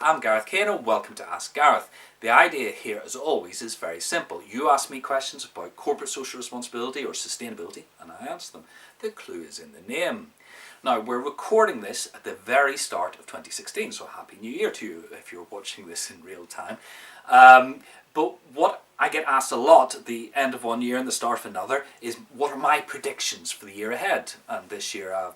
I'm Gareth Kane and welcome to Ask Gareth. The idea here, as always, is very simple. You ask me questions about corporate social responsibility or sustainability and I answer them. The clue is in the name. Now, we're recording this at the very start of 2016, so Happy New Year to you if you're watching this in real time. But what I get asked a lot at the end of one year and the start of another is, what are my predictions for the year ahead? And this year I've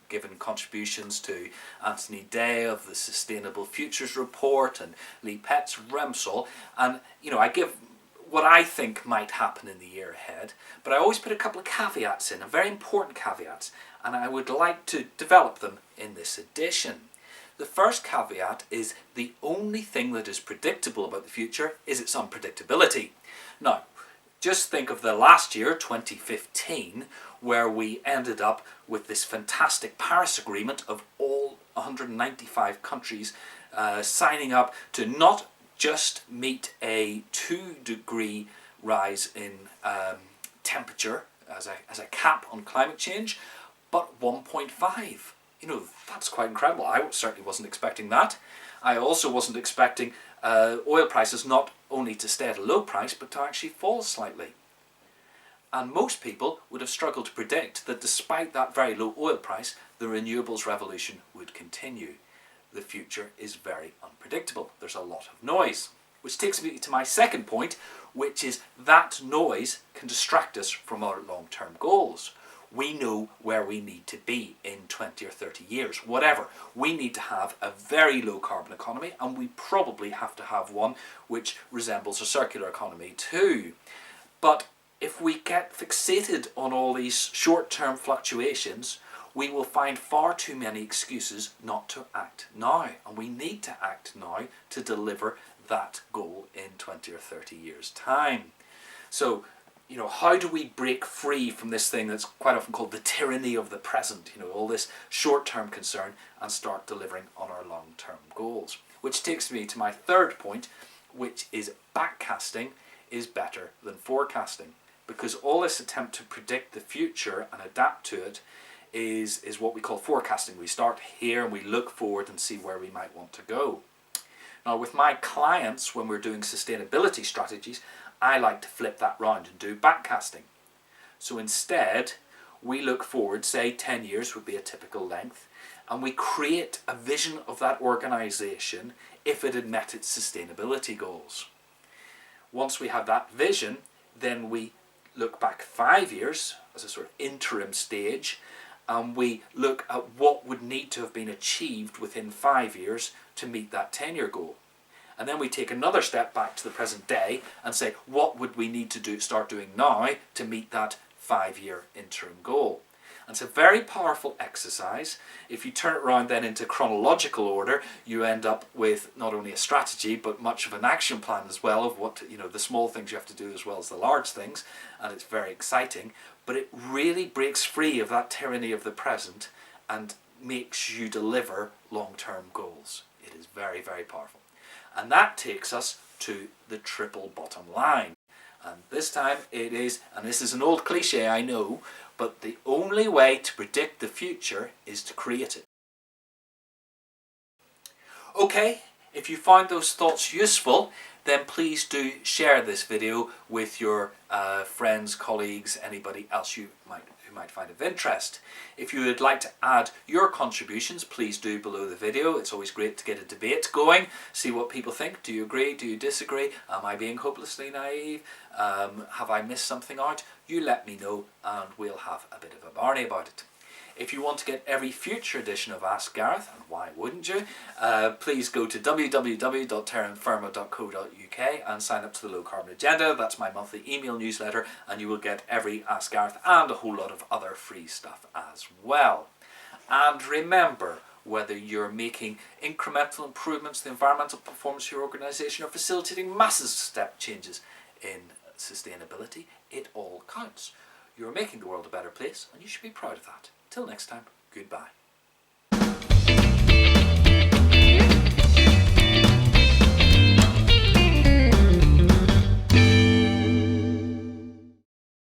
given contributions to Anthony Day of the Sustainable Futures Report and Lee Pett's REMSOL, and I give what I think might happen in the year ahead, but I always put a couple of caveats in, very important caveats, and I would like to develop them in this edition. The first caveat is the only thing that is predictable about the future is its unpredictability. Now, just think of the last year, 2015, where we ended up with this fantastic Paris Agreement of all 195 countries signing up to not just meet a 2-degree rise in temperature as a cap on climate change, but 1.5. That's quite incredible. I certainly wasn't expecting that. I also wasn't expecting oil prices not only to stay at a low price, but to actually fall slightly. And most people would have struggled to predict that despite that very low oil price, the renewables revolution would continue. The future is very unpredictable. There's a lot of noise. Which takes me to my second point, which is that noise can distract us from our long-term goals. We know where we need to be in 20 or 30 years, whatever. We need to have a very low carbon economy, and we probably have to have one which resembles a circular economy too. But if we get fixated on all these short-term fluctuations, we will find far too many excuses not to act now. And we need to act now to deliver that goal in 20 or 30 years' time. So, how do we break free from this thing that's quite often called the tyranny of the present, all this short-term concern, and start delivering on our long-term goals? Which takes me to my third point, which is backcasting is better than forecasting. Because all this attempt to predict the future and adapt to it is what we call forecasting. We start here and we look forward and see where we might want to go. Now, with my clients, when we're doing sustainability strategies, I like to flip that round and do backcasting. So instead, we look forward, say 10 years would be a typical length, and we create a vision of that organisation if it had met its sustainability goals. Once we have that vision, then we look back 5 years as a sort of interim stage, and we look at what would need to have been achieved within 5 years to meet that 10-year goal. And then we take another step back to the present day and say, what would we need to start doing now to meet that 5-year interim goal? And it's a very powerful exercise. If you turn it around then into chronological order, you end up with not only a strategy, but much of an action plan as well of what, the small things you have to do as well as the large things. And it's very exciting. But it really breaks free of that tyranny of the present and makes you deliver long-term goals. It is very, very powerful. And that takes us to the triple bottom line. And this time it is, and this is an old cliche I know, but the only way to predict the future is to create it. Okay, if you found those thoughts useful, then please do share this video with your friends, colleagues, anybody else who might find of interest. If you would like to add your contributions, please do below the video. It's always great to get a debate going, see what people think. Do you agree? Do you disagree? Am I being hopelessly naive? Have I missed something out? You let me know and we'll have a bit of a barney about it. If you want to get every future edition of Ask Gareth, and why wouldn't you, please go to www.terrainfirma.co.uk and sign up to the Low Carbon Agenda. That's my monthly email newsletter, and you will get every Ask Gareth and a whole lot of other free stuff as well. And remember, whether you're making incremental improvements to the environmental performance of your organisation or facilitating massive step changes in sustainability, it all counts. You're making the world a better place, and you should be proud of that. Till next time, goodbye.